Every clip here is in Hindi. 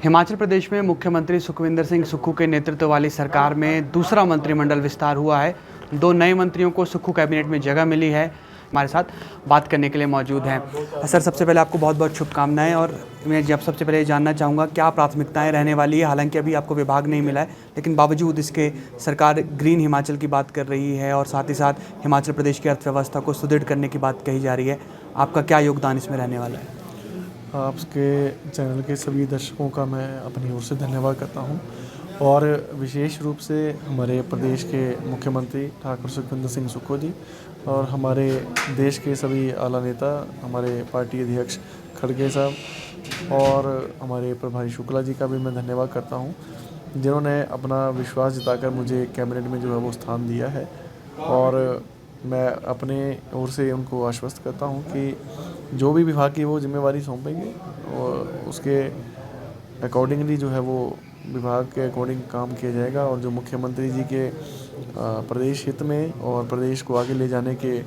हिमाचल प्रदेश में मुख्यमंत्री सुखविंदर सिंह सुक्खू के नेतृत्व वाली सरकार में दूसरा मंत्रिमंडल विस्तार हुआ है। 2 नए मंत्रियों को सुक्खू कैबिनेट में जगह मिली है। हमारे साथ बात करने के लिए मौजूद हैं। सर, सबसे पहले आपको बहुत बहुत शुभकामनाएं। और मैं सबसे पहले जानना चाहूँगा क्या प्राथमिकताएं रहने वाली है। हालांकि अभी आपको विभाग नहीं मिला है, लेकिन बावजूद इसके सरकार ग्रीन हिमाचल की बात कर रही है और साथ ही साथ हिमाचल प्रदेश की अर्थव्यवस्था को सुदृढ़ करने की बात कही जा रही है। आपका क्या योगदान इसमें रहने वाला है? आपके चैनल के सभी दर्शकों का मैं अपनी ओर से धन्यवाद करता हूं और विशेष रूप से हमारे प्रदेश के मुख्यमंत्री ठाकुर सुखविंदर सिंह सुक्खू जी और हमारे देश के सभी आला नेता, हमारे पार्टी अध्यक्ष खड़गे साहब और हमारे प्रभारी शुक्ला जी का भी मैं धन्यवाद करता हूं, जिन्होंने अपना विश्वास जताकर मुझे कैबिनेट में जो है वो स्थान दिया है। और मैं अपने ओर से उनको आश्वस्त करता हूं कि जो भी विभाग की वो जिम्मेवारी सौंपेंगे और उसके अकॉर्डिंगली जो है वो विभाग के अकॉर्डिंग काम किया जाएगा। और जो मुख्यमंत्री जी के प्रदेश हित में और प्रदेश को आगे ले जाने के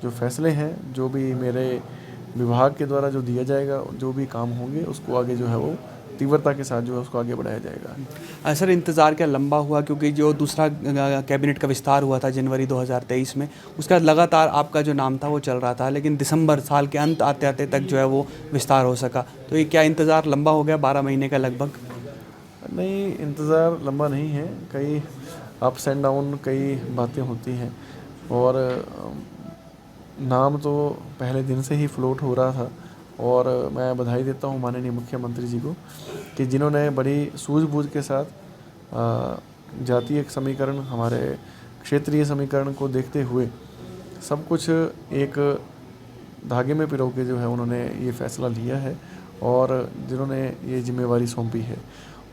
जो फैसले हैं, जो भी मेरे विभाग के द्वारा जो दिया जाएगा, जो भी काम होंगे उसको आगे जो है वो तीव्रता के साथ जो है उसको आगे बढ़ाया जाएगा। सर, इंतज़ार क्या लंबा हुआ? क्योंकि जो दूसरा कैबिनेट का विस्तार हुआ था जनवरी 2023 में, उसका लगातार आपका जो नाम था वो चल रहा था, लेकिन दिसंबर साल के अंत आते आते तक जो है वो विस्तार हो सका। तो ये क्या इंतज़ार लंबा हो गया, 12 महीने का लगभग? नहीं, इंतज़ार लंबा नहीं है। कई अप्स एंड डाउन, कई बातें होती हैं और नाम तो पहले दिन से ही फ्लोट हो रहा था। और मैं बधाई देता हूँ माननीय मुख्यमंत्री जी को कि जिन्होंने बड़ी सूझबूझ के साथ जातीय समीकरण, हमारे क्षेत्रीय समीकरण को देखते हुए सब कुछ एक धागे में पिरो के जो है उन्होंने ये फ़ैसला लिया है और जिन्होंने ये जिम्मेवारी सौंपी है।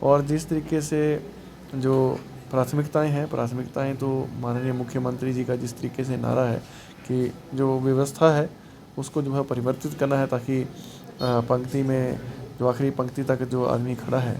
और जिस तरीके से जो प्राथमिकताएं तो माननीय मुख्यमंत्री जी का जिस तरीके से नारा है कि जो व्यवस्था है उसको जो है परिवर्तित करना है, ताकि पंक्ति में जो आखिरी पंक्ति तक जो आदमी खड़ा है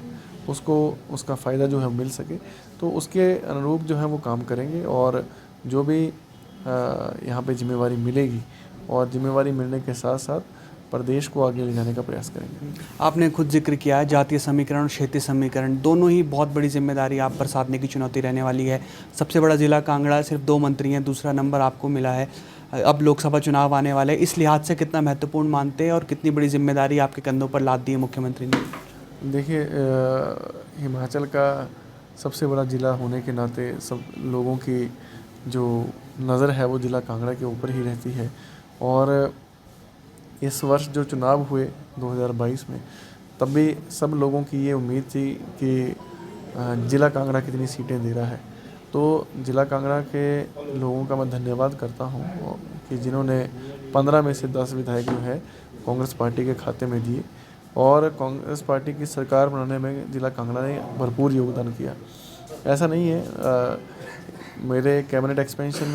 उसको उसका फ़ायदा जो है मिल सके, तो उसके अनुरूप जो है वो काम करेंगे। और जो भी यहाँ पे जिम्मेवारी मिलेगी और जिम्मेवारी मिलने के साथ साथ प्रदेश को आगे ले जाने का प्रयास करेंगे। आपने खुद जिक्र किया है जातीय समीकरण और क्षेत्रीय समीकरण, दोनों ही बहुत बड़ी जिम्मेदारी आप पर साधने की चुनौती रहने वाली है। सबसे बड़ा जिला कांगड़ा, सिर्फ 2 मंत्री हैं, दूसरा नंबर आपको मिला है। अब लोकसभा चुनाव आने वाले, इस लिहाज से कितना महत्वपूर्ण मानते हैं और कितनी बड़ी जिम्मेदारी आपके कंधों पर लाद दी है मुख्यमंत्री ने? देखिए, हिमाचल का सबसे बड़ा ज़िला होने के नाते सब लोगों की जो नज़र है वो ज़िला कांगड़ा के ऊपर ही रहती है। और इस वर्ष जो चुनाव हुए 2022 में, तब भी सब लोगों की ये उम्मीद थी कि ज़िला कांगड़ा कितनी सीटें दे रहा है। तो ज़िला कांगड़ा के लोगों का मैं धन्यवाद करता हूँ कि जिन्होंने 15 में से 10 विधायक जो है कांग्रेस पार्टी के खाते में दिए और कांग्रेस पार्टी की सरकार बनाने में ज़िला कांगड़ा ने भरपूर योगदान किया। ऐसा नहीं है, मेरे कैबिनेट एक्सपेंशन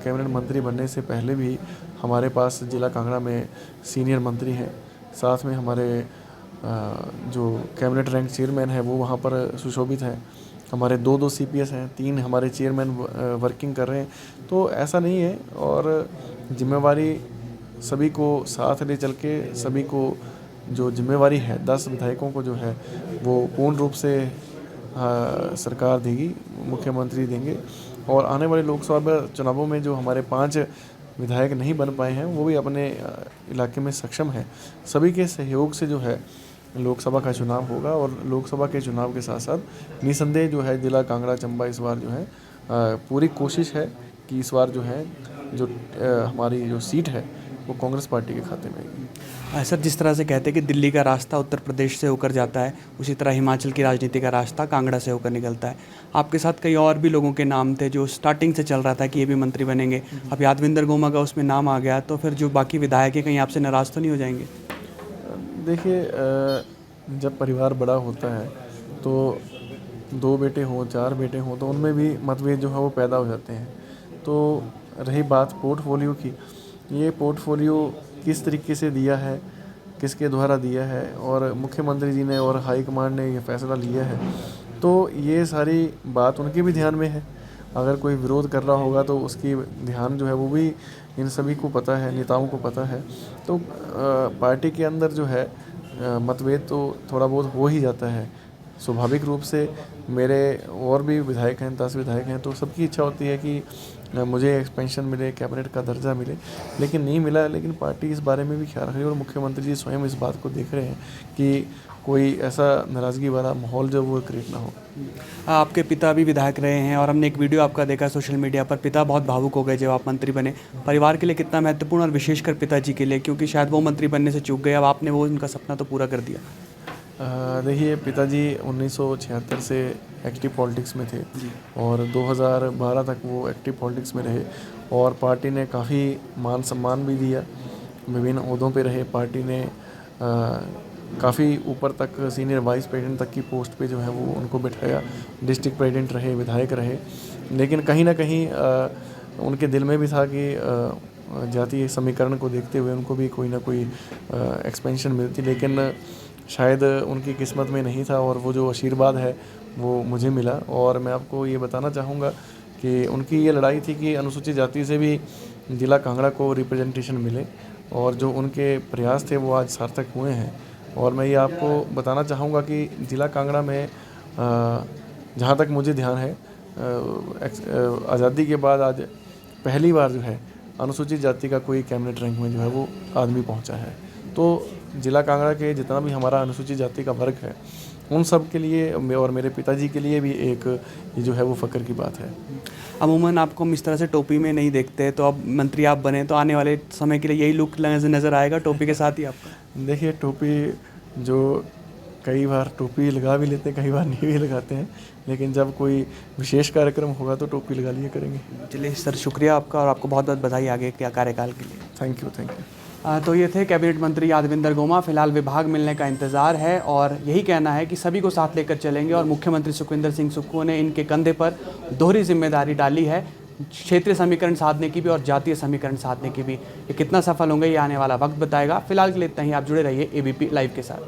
कैबिनेट मंत्री बनने से पहले भी हमारे पास ज़िला कांगड़ा में सीनियर मंत्री हैं। साथ में हमारे जो कैबिनेट रैंक चेयरमैन है वो वहाँ पर सुशोभित हैं। हमारे 2 CPS हैं, 3 हमारे चेयरमैन वर्किंग कर रहे हैं। तो ऐसा नहीं है, और जिम्मेवारी सभी को साथ ले चल के सभी को जो जिम्मेवारी है 10 विधायकों को जो है वो पूर्ण रूप से सरकार देगी, मुख्यमंत्री देंगे। और आने वाले लोकसभा चुनावों में जो हमारे 5 विधायक नहीं बन पाए हैं वो भी अपने इलाके में सक्षम हैं। सभी के सहयोग से जो है लोकसभा का चुनाव होगा और लोकसभा के चुनाव के साथ साथ निसंदेह जो है जिला कांगड़ा चंबा इस बार जो है पूरी कोशिश है कि इस बार जो है जो हमारी जो सीट है वो कांग्रेस पार्टी के खाते में आएगी। सर, जिस तरह से कहते हैं कि दिल्ली का रास्ता उत्तर प्रदेश से होकर जाता है, उसी तरह हिमाचल की राजनीति का रास्ता कांगड़ा से होकर निकलता है। आपके साथ कई और भी लोगों के नाम थे जो स्टार्टिंग से चल रहा था कि ये भी मंत्री बनेंगे। अब यादविंदर गोमा का उसमें नाम आ गया, तो फिर जो बाकी विधायक हैं कहीं आपसे नाराज़ तो नहीं हो जाएंगे? देखिए, जब परिवार बड़ा होता है तो 2 बेटे हों, 4 बेटे हों, तो उनमें भी मतभेद जो है वो पैदा हो जाते हैं। तो रही बात पोर्टफोलियो की, ये पोर्टफोलियो किस तरीके से दिया है, किसके द्वारा दिया है और मुख्यमंत्री जी ने और हाईकमान ने ये फैसला लिया है, तो ये सारी बात उनके भी ध्यान में है। अगर कोई विरोध कर रहा होगा तो उसकी ध्यान जो है वो भी इन सभी को पता है, नेताओं को पता है। तो पार्टी के अंदर जो है मतभेद तो थोड़ा बहुत हो ही जाता है। स्वाभाविक रूप से मेरे और भी विधायक हैं, 10 विधायक हैं, तो सबकी इच्छा होती है कि मुझे एक्सपेंशन मिले, कैबिनेट का दर्जा मिले, लेकिन नहीं मिला। लेकिन पार्टी इस बारे में भी ख्याल रख रही है और मुख्यमंत्री जी स्वयं इस बात को देख रहे हैं कि कोई ऐसा नाराज़गी वाला माहौल जो वो क्रिएट ना हो। आपके पिता भी विधायक रहे हैं और हमने एक वीडियो आपका देखा सोशल मीडिया पर, पिता बहुत भावुक हो गए जब आप मंत्री बने। परिवार के लिए कितना महत्वपूर्ण और विशेषकर पिताजी के लिए, क्योंकि शायद वो मंत्री बनने से चूक गए, अब आपने वो उनका सपना तो पूरा कर दिया। देखिए, पिताजी 1976 से एक्टिव पॉलिटिक्स में थे और 2012 तक वो एक्टिव पॉलिटिक्स में रहे और पार्टी ने काफ़ी मान सम्मान भी दिया, विभिन्न ओहदों पे रहे। पार्टी ने काफ़ी ऊपर तक सीनियर वाइस प्रेसिडेंट तक की पोस्ट पे जो है वो उनको बिठाया, डिस्ट्रिक्ट प्रेसिडेंट रहे, विधायक रहे। लेकिन कहीं ना कहीं उनके दिल में भी था कि जातीय समीकरण को देखते हुए उनको भी कोई ना कोई एक्सपेंशन मिलती, लेकिन शायद उनकी किस्मत में नहीं था और वो जो आशीर्वाद है वो मुझे मिला। और मैं आपको ये बताना चाहूँगा कि उनकी ये लड़ाई थी कि अनुसूचित जाति से भी ज़िला कांगड़ा को रिप्रेजेंटेशन मिले और जो उनके प्रयास थे वो आज सार्थक हुए हैं। और मैं ये आपको बताना चाहूँगा कि ज़िला कांगड़ा में जहाँ तक मुझे ध्यान है, आज़ादी के बाद आज पहली बार जो है अनुसूचित जाति का कोई कैबिनेट रैंक में जो है वो आदमी पहुँचा है। तो ज़िला कांगड़ा के जितना भी हमारा अनुसूचित जाति का वर्ग है उन सब के लिए और मेरे पिताजी के लिए भी एक ये जो है वो फ़ख्र की बात है। अमूमन आपको हम इस तरह से टोपी में नहीं देखते, तो अब मंत्री आप बने तो आने वाले समय के लिए यही लुक नज़र आएगा टोपी के साथ ही आपका? देखिए, टोपी जो कई बार टोपी लगा भी लेते हैं, कई बार नहीं भी लगाते हैं, लेकिन जब कोई विशेष कार्यक्रम होगा तो टोपी लगा लिया करेंगे। चलिए सर, शुक्रिया आपका और आपको बहुत बहुत बधाई आगे के कार्यकाल के लिए। Thank you. तो ये थे कैबिनेट मंत्री यादविंदर गोमा। फिलहाल विभाग मिलने का इंतज़ार है और यही कहना है कि सभी को साथ लेकर चलेंगे और मुख्यमंत्री सुखविंदर सिंह सुक्खू ने इनके कंधे पर दोहरी जिम्मेदारी डाली है, क्षेत्रीय समीकरण साधने की भी और जातीय समीकरण साधने की भी। ये कितना सफल होंगे ये आने वाला वक्त बताएगा। फिलहाल के लिए इतना ही। आप जुड़े रहिए ABP लाइव के साथ।